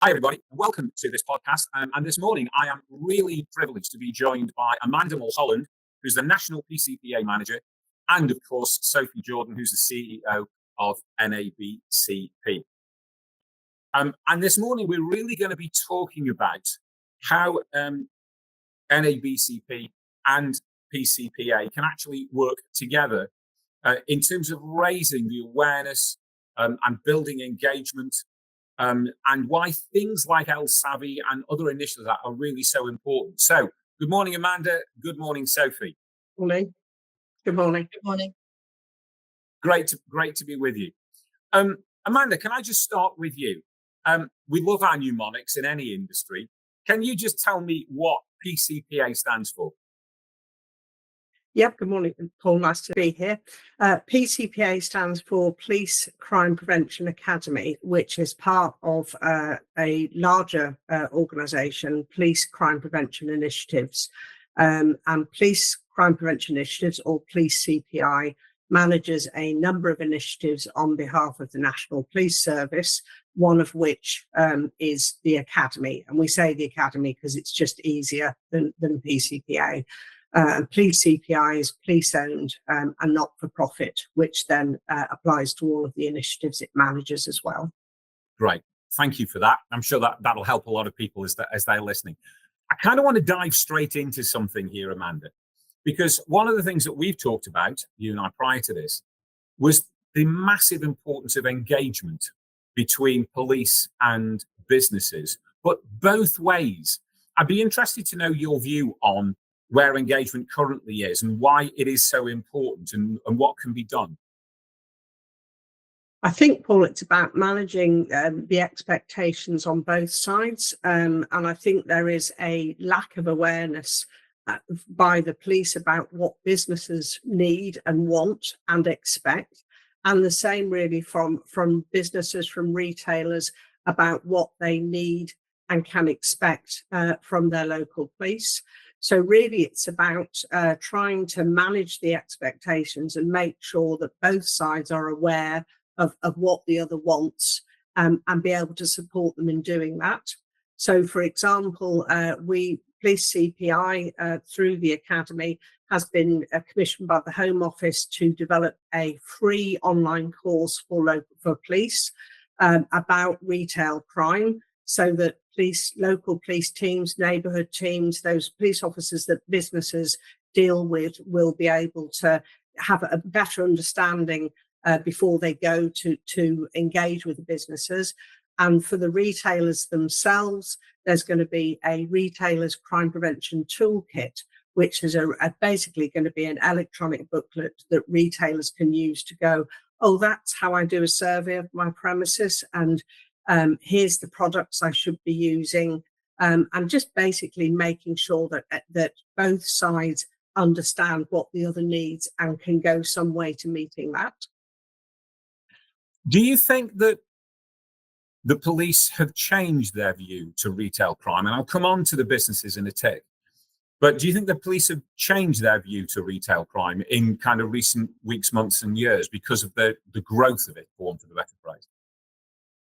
Hi, everybody. Welcome to this podcast. And this morning, I am really privileged to be joined by Amanda Mulholland, who's the National PCPA Manager, and of course, Sophie Jordan, who's the CEO of NABCP. And this morning, we're really going to be talking about how NABCP and PCPA can actually work together in terms of raising the awareness and building engagement. And why things like El Savvy and other initiatives are really so important. So, good morning, Amanda. Good morning, Sophie. Morning. Good morning. Good morning. Great to be with you. Amanda, can I just start with you? We love our mnemonics in any industry. Can you just tell me what PCPA stands for? Yep. Good morning, Paul. Nice to be here. PCPA stands for Police Crime Prevention Academy, which is part of a larger organisation, Police Crime Prevention Initiatives. And Police Crime Prevention Initiatives, or Police CPI, manages a number of initiatives on behalf of the National Police Service, one of which is the Academy. And we say the Academy because it's just easier than PCPA. Police CPI is police-owned and not-for-profit, which then applies to all of the initiatives it manages as well. Great. Thank you for that. I'm sure that'll help a lot of people as they're listening. I kind of want to dive straight into something here, Amanda, because one of the things that we've talked about, you and I, prior to this, was the massive importance of engagement between police and businesses, but both ways. I'd be interested to know your view on where engagement currently is and why it is so important and what can be done. I think, Paul, it's about managing the expectations on both sides. And I think there is a lack of awareness by the police about what businesses need and want and expect. And the same really from businesses, from retailers, about what they need and can expect from their local police. So really, it's about trying to manage the expectations and make sure that both sides are aware of what the other wants and be able to support them in doing that. So, for example, Police CPI, through the Academy, has been commissioned by the Home Office to develop a free online course for police about retail crime, so that local police teams, neighbourhood teams, those police officers that businesses deal with will be able to have a better understanding before they go to engage with the businesses. And for the retailers themselves, there's going to be a retailer's crime prevention toolkit, which is basically going to be an electronic booklet that retailers can use to go, oh, that's how I do a survey of my premises, and here's the products I should be using, and just basically making sure that both sides understand what the other needs and can go some way to meeting that. Do you think that the police have changed their view to retail crime? And I'll come on to the businesses in a tick. But do you think the police have changed their view to retail crime in kind of recent weeks, months and years because of the growth of it, for want of a better phrase?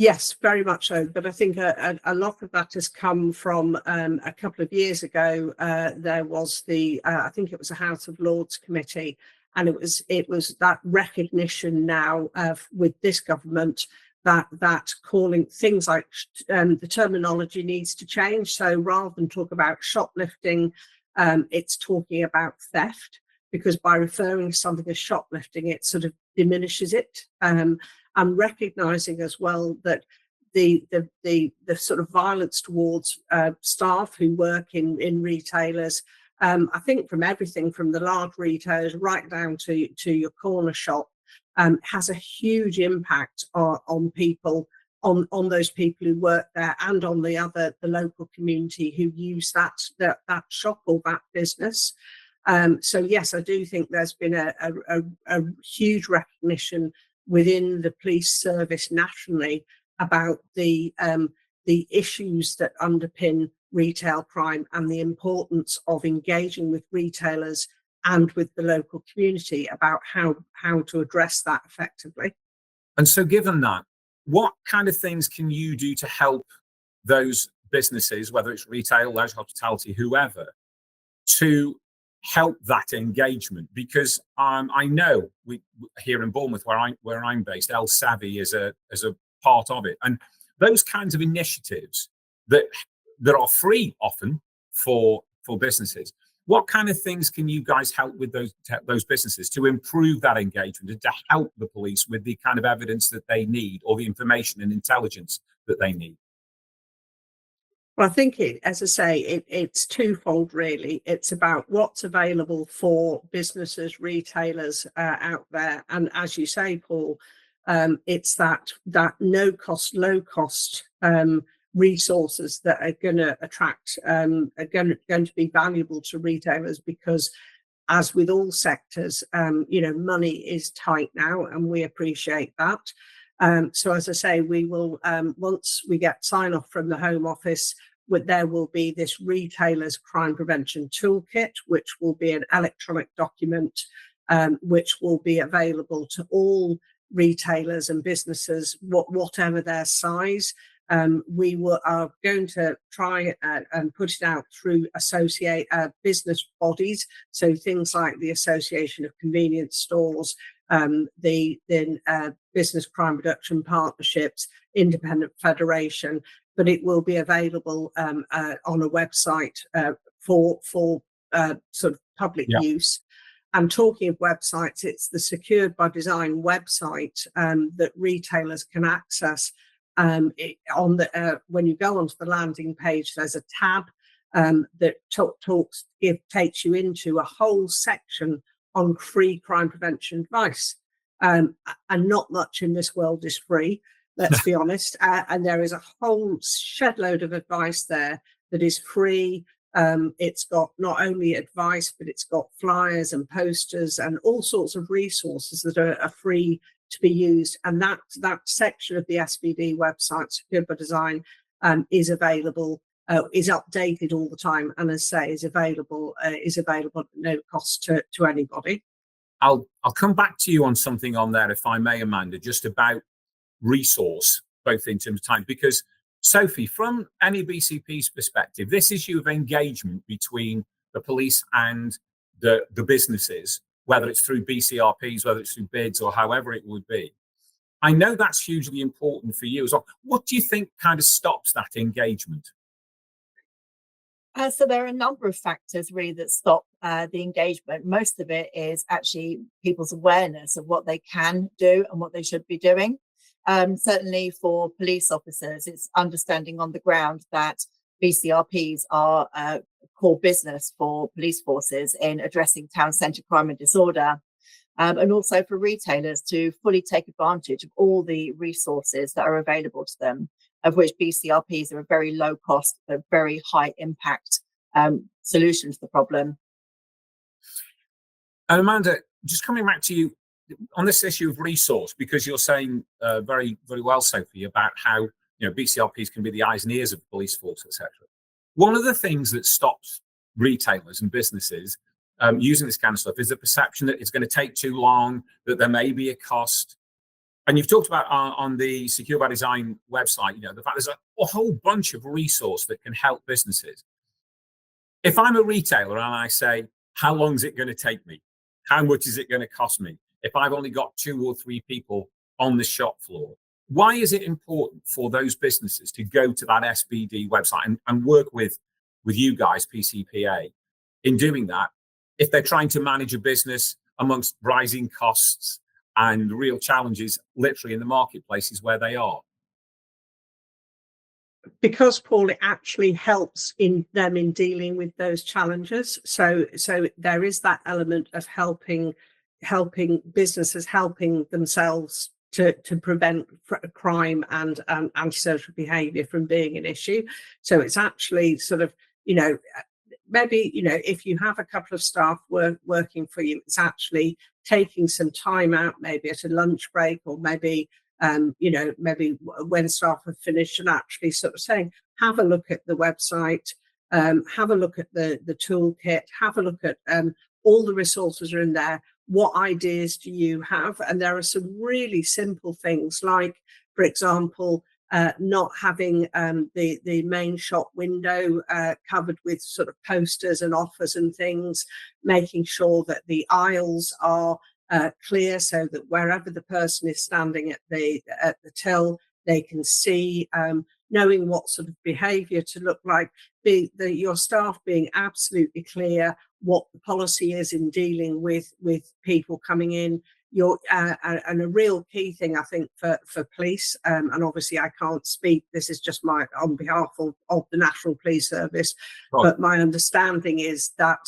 Yes, very much so. But I think a lot of that has come from a couple of years ago. There was I think it was a House of Lords committee, and it was that recognition now with this government that calling things like the terminology needs to change. So rather than talk about shoplifting, it's talking about theft, because by referring to something as shoplifting, it sort of diminishes it. And recognizing as well that the sort of violence towards staff who work in retailers, I think from everything from the large retailers right down to your corner shop, has a huge impact on people, on those people who work there, and on the local community who use that shop or that business. So yes, I do think there's been a huge recognition within the police service nationally about the issues that underpin retail crime and the importance of engaging with retailers and with the local community about how to address that effectively. And so given that, what kind of things can you do to help those businesses, whether it's retail, leisure, hospitality, whoever, to help that engagement? Because I know we here in Bournemouth, where I'm based, El Savvy is a part of it, and those kinds of initiatives that are free often for businesses. What kind of things can you guys help with those businesses to improve that engagement and to help the police with the kind of evidence that they need, or the information and intelligence that they need? Well, I think as I say, it's twofold really. It's about what's available for businesses, retailers out there, and as you say, Paul, it's that no cost, low cost resources that are going to attract, are going to be valuable to retailers, because as with all sectors, money is tight now, and we appreciate that. So as I say, we will, once we get sign off from the Home Office, there will be this Retailers Crime Prevention Toolkit, which will be an electronic document, which will be available to all retailers and businesses, whatever their size. We are going to try and put it out through business bodies, so things like the Association of Convenience Stores, the Business Crime Reduction Partnerships, Independent Federation, but it will be available on a website for sort of public use. And talking of websites, it's the Secured by Design website that retailers can access. When you go onto the landing page, there's a tab that takes you into a whole section on free crime prevention advice. And not much in this world is free, let's be honest. And there is a whole shed load of advice there that is free. It's got not only advice, but it's got flyers and posters and all sorts of resources that are free to be used. And that section of the SBD website, Secured by Design, is available, is updated all the time, and as I say, is available at no cost to anybody. I'll come back to you on something on there, if I may, Amanda, just about resource, both in terms of time, because Sophie, from NABCP's perspective, this issue of engagement between the police and the businesses, whether it's through BCRPs, whether it's through bids, or however it would be, I know that's hugely important for you as well. What do you think kind of stops that engagement? So there are a number of factors really that stop the engagement. Most of it is actually people's awareness of what they can do and what they should be doing. Certainly for police officers, it's understanding on the ground that BCRPs are core business for police forces in addressing town centre crime and disorder. And also for retailers to fully take advantage of all the resources that are available to them, of which BCRPs are a very low cost, but very high impact solution to the problem. And Amanda, just coming back to you on this issue of resource, because you're saying very, very well, Sophie, about how BCRPs can be the eyes and ears of the police force, etc. One of the things that stops retailers and businesses using this kind of stuff is the perception that it's going to take too long, that there may be a cost. And you've talked about on the Secure by Design website, the fact there's a whole bunch of resource that can help businesses. If I'm a retailer and I say, how long is it going to take me? How much is it going to cost me? If I've only got 2 or 3 people on the shop floor, why is it important for those businesses to go to that SBD website and work with you guys, PCPA, in doing that, if they're trying to manage a business amongst rising costs and real challenges literally in the marketplaces where they are? Because, Paul, it actually helps in dealing with those challenges. So there is that element of helping businesses, helping themselves to prevent crime and antisocial behaviour from being an issue. So it's actually sort of, maybe, if you have a couple of staff working for you, it's actually taking some time out, maybe at a lunch break, or maybe maybe when staff have finished, and actually sort of saying, have a look at the website, have a look at the toolkit, have a look at all the resources are in there. What ideas do you have? And there are some really simple things, like, for example, not having the main shop window covered with sort of posters and offers and things, making sure that the aisles are clear so that wherever the person is standing at the till, they can see, knowing what sort of behaviour to look like, your staff being absolutely clear what the policy is in dealing with people coming in. And a real key thing, I think, for police, and obviously I can't speak, this is just on behalf of the National Police Service, but my understanding is that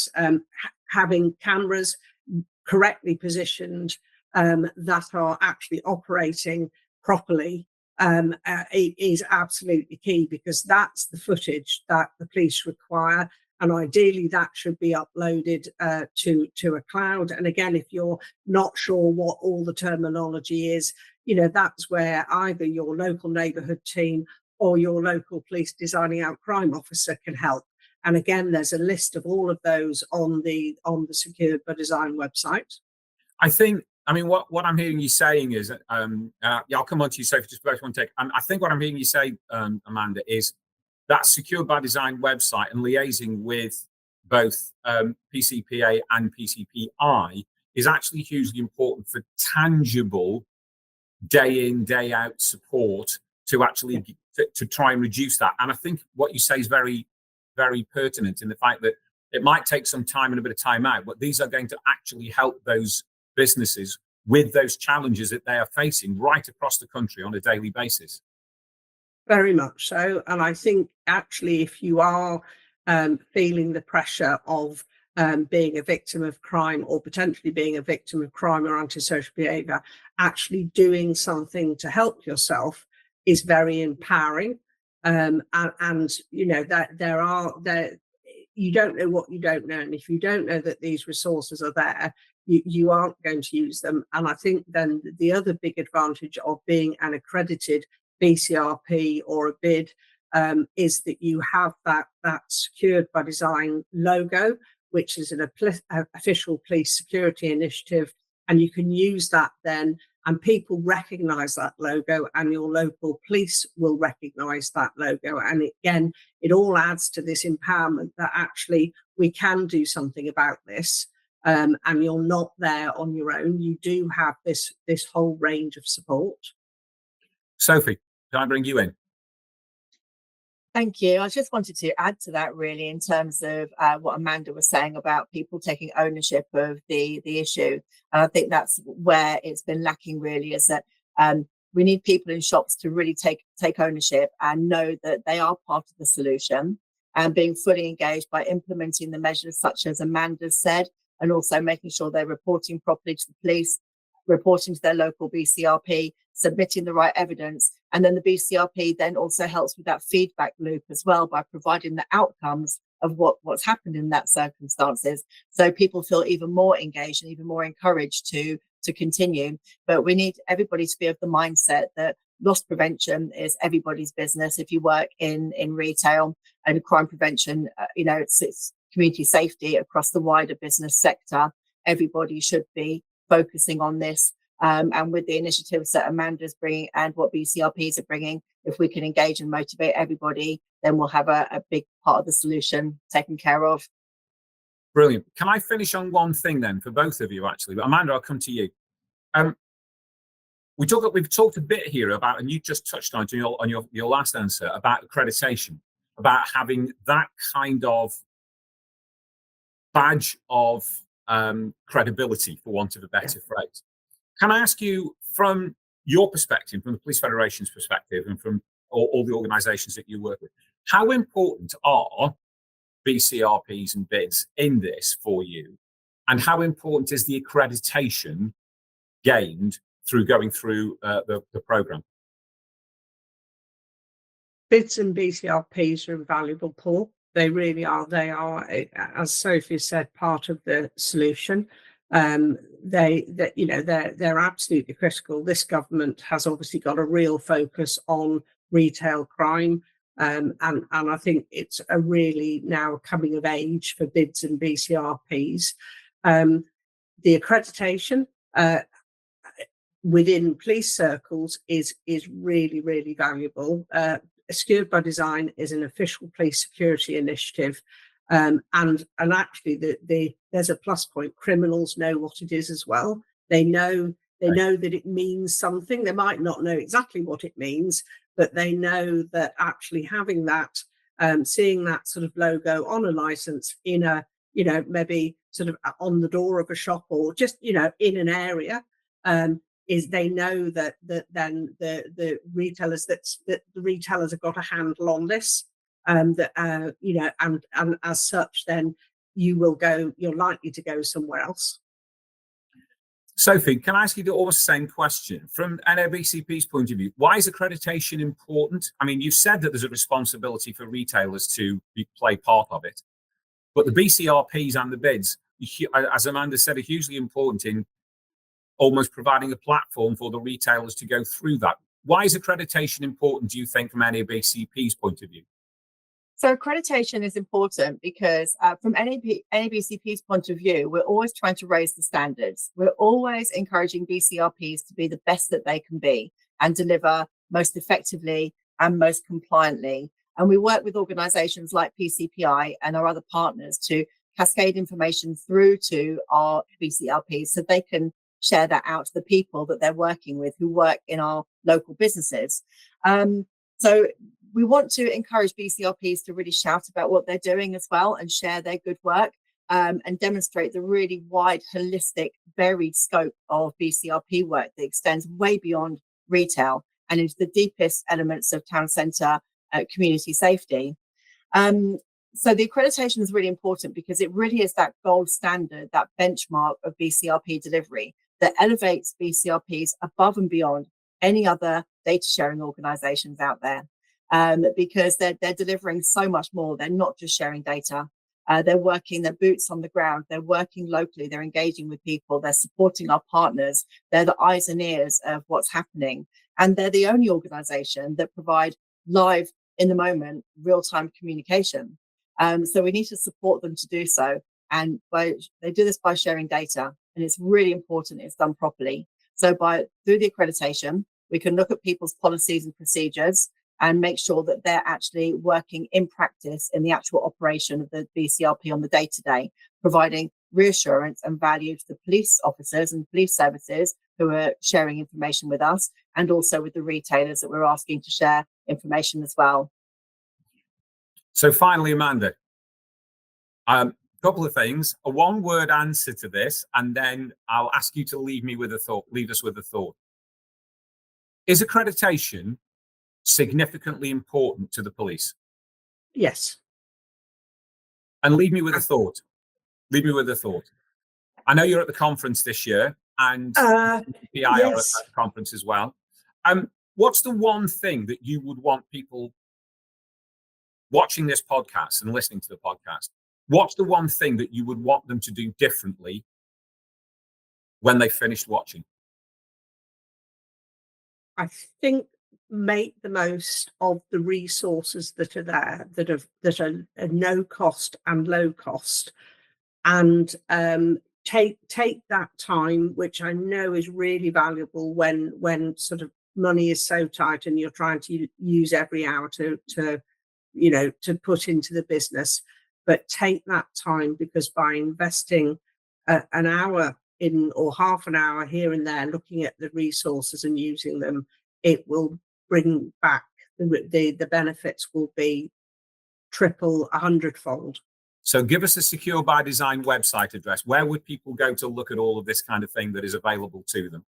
having cameras correctly positioned that are actually operating properly is absolutely key, because that's the footage that the police require. And ideally that should be uploaded to a cloud. And again, if you're not sure what all the terminology is, that's where either your local neighbourhood team or your local police designing out crime officer can help. And again, there's a list of all of those on the Secured by Design website. I mean, what I'm hearing you saying is, I'll come on to you, Sophie, just both one take. I think what I'm hearing you say, Amanda, is that Secured by Design website and liaising with both PCPA and PCPI is actually hugely important for tangible day in, day out support to actually to try and reduce that. And I think what you say is very, very pertinent in the fact that it might take some time and a bit of time out, but these are going to actually help those businesses with those challenges that they are facing right across the country on a daily basis. Very much so. And I think actually, if you are feeling the pressure of being a victim of crime, or potentially being a victim of crime or antisocial behaviour, actually doing something to help yourself is very empowering. And that you don't know what you don't know. And if you don't know that these resources are there, you aren't going to use them. And I think then the other big advantage of being an accredited BCRP or a BID is that you have that Secured by Design logo, which is an official police security initiative, and you can use that then, and people recognise that logo, and your local police will recognise that logo. And again, it all adds to this empowerment that actually we can do something about this, and you're not there on your own. You do have this whole range of support. Sophie, can I bring you in? Thank you. I just wanted to add to that, really, in terms of what Amanda was saying about people taking ownership of the issue. And I think that's where it's been lacking, really, is that we need people in shops to really take ownership and know that they are part of the solution, and being fully engaged by implementing the measures such as Amanda said, and also making sure they're reporting properly to the police, reporting to their local BCRP, submitting the right evidence. And then the BCRP then also helps with that feedback loop as well, by providing the outcomes of what's happened in that circumstances. So people feel even more engaged and even more encouraged to continue. But we need everybody to be of the mindset that loss prevention is everybody's business. If you work in retail, and crime prevention, it's community safety across the wider business sector. Everybody should be focusing on this. And with the initiatives that Amanda's bringing and what BCRPs are bringing, if we can engage and motivate everybody, then we'll have a big part of the solution taken care of. Brilliant. Can I finish on one thing then for both of you, actually? But Amanda, I'll come to you. We've talked a bit here about, and you just touched on your last answer, about accreditation, about having that kind of badge of credibility, for want of a better phrase. Can I ask you, from your perspective, from the Police Federation's perspective, and from all the organisations that you work with, how important are BCRPs and BIDs in this for you? And how important is the accreditation gained through going through the programme? BIDs and BCRPs are invaluable, Paul. They really are. They are, as Sophie said, part of the solution. They're absolutely critical. This government has obviously got a real focus on retail crime, and I think it's a really now coming of age for BIDs and BCRPs. The accreditation, within police circles is really, really valuable. Secured by Design is an official police security initiative. And actually there's a plus point. Criminals know what it is as well. They know that it means something. They might not know exactly what it means, but they know that actually having that, seeing that sort of logo on a license in a, maybe sort of on the door of a shop or just, in an area, is they know that then the retailers that the retailers have got a handle on this, and as such, then you're likely to go somewhere else. Sophie, can I ask you the almost same question from NABCP's point of view? Why is accreditation important? I mean, you said that there's a responsibility for retailers to play part of it, but the BCRPs and the bids, as Amanda said, are hugely important in almost providing a platform for the retailers to go through that. Why is accreditation important, do you think, from NABCP's point of view? So accreditation is important because from NABCP's point of view, we're always trying to raise the standards. We're always encouraging BCRPs to be the best that they can be and deliver most effectively and most compliantly. And we work with organisations like PCPI and our other partners to cascade information through to our BCRPs so they can share that out to the people that they're working with who work in our local businesses. So we want to encourage BCRPs to really shout about what they're doing as well and share their good work, and demonstrate the really wide, holistic, varied scope of BCRP work that extends way beyond retail and into the deepest elements of town centre community safety. So the accreditation is really important because it really is that gold standard, that benchmark of BCRP delivery that elevates BCRPs above and beyond any other data sharing organisations out there. Because they're delivering so much more. They're not just sharing data. They're working their boots on the ground. They're working locally. They're engaging with people. They're supporting our partners. They're the eyes and ears of what's happening. And they're the only organisation that provide live, in the moment, real-time communication. So we need to support them to do so. And they do this by sharing data. And it's really important it's done properly. So through the accreditation, we can look at people's policies and procedures and make sure that they're actually working in practice in the actual operation of the BCRP on the day-to-day, providing reassurance and value to the police officers and police services who are sharing information with us, and also with the retailers that we're asking to share information as well. So finally, Amanda, a couple of things, a one-word answer to this, and then I'll ask you to leave us with a thought. Is accreditation significantly important to the police? Yes. And leave me with a thought. I know you're at the conference this year, and PI yes. are at that conference as well. What's the one thing that you would want people watching this podcast and listening to the podcast? What's the one thing that you would want them to do differently when they finished watching? I think make the most of the resources that are there, that are no cost and low cost, and take that time, which I know is really valuable when sort of money is so tight and you're trying to use every hour to put into the business. But take that time, because by investing an hour in or half an hour here and there looking at the resources and using them, it will bring back the benefits will be triple, 100-fold. So give us a Secure by Design website address. Where would people go to look at all of this kind of thing that is available to them?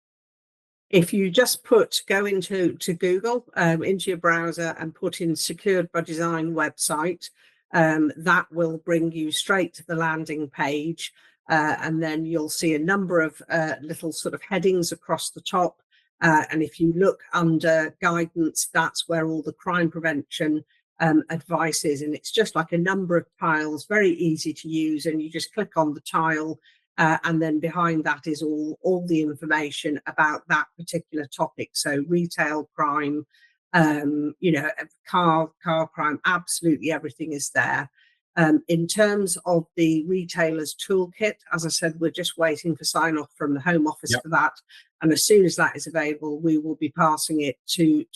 If you just go into Google, into your browser, and put in Secured by Design website, that will bring you straight to the landing page. And then you'll see a number of little sort of headings across the top. And if you look under guidance, that's where all the crime prevention advice is. And it's just like a number of tiles, very easy to use. And you just click on the tile, and then behind that is all the information about that particular topic. So retail crime, car crime, absolutely everything is there. In terms of the retailer's toolkit, as I said, we're just waiting for sign off from the Home Office for that. And as soon as that is available, we will be passing it to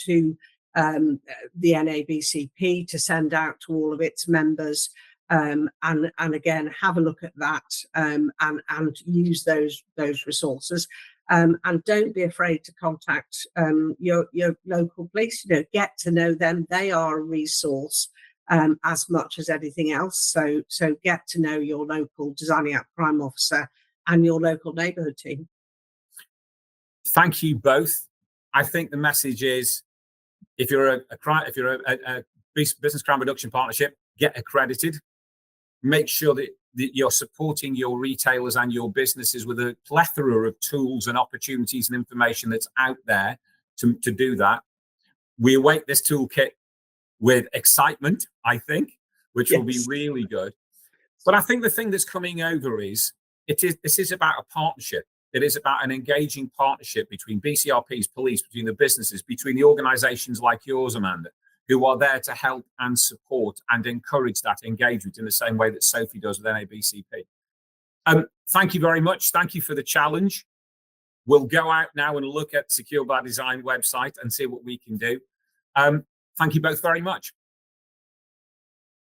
the NABCP to send out to all of its members. And again, have a look at that and use those resources. And don't be afraid to contact your local police. Get to know them. They are a resource as much as anything else. So get to know your local Designing Act crime officer and your local neighbourhood team. Thank you both. I think the message is, if you're a business crime reduction partnership, get accredited. Make sure that you're supporting your retailers and your businesses with a plethora of tools and opportunities and information that's out there to do that. We await this toolkit with excitement, I think, which will be really good. But I think the thing that's coming over is, this is about a partnership. It is about an engaging partnership between BCRPs, police, between the businesses, between the organisations like yours, Amanda, who are there to help and support and encourage that engagement in the same way that Sophie does with NABCP. Thank you very much. Thank you for the challenge. We'll go out now and look at Secure by Design website and see what we can do. Thank you both very much.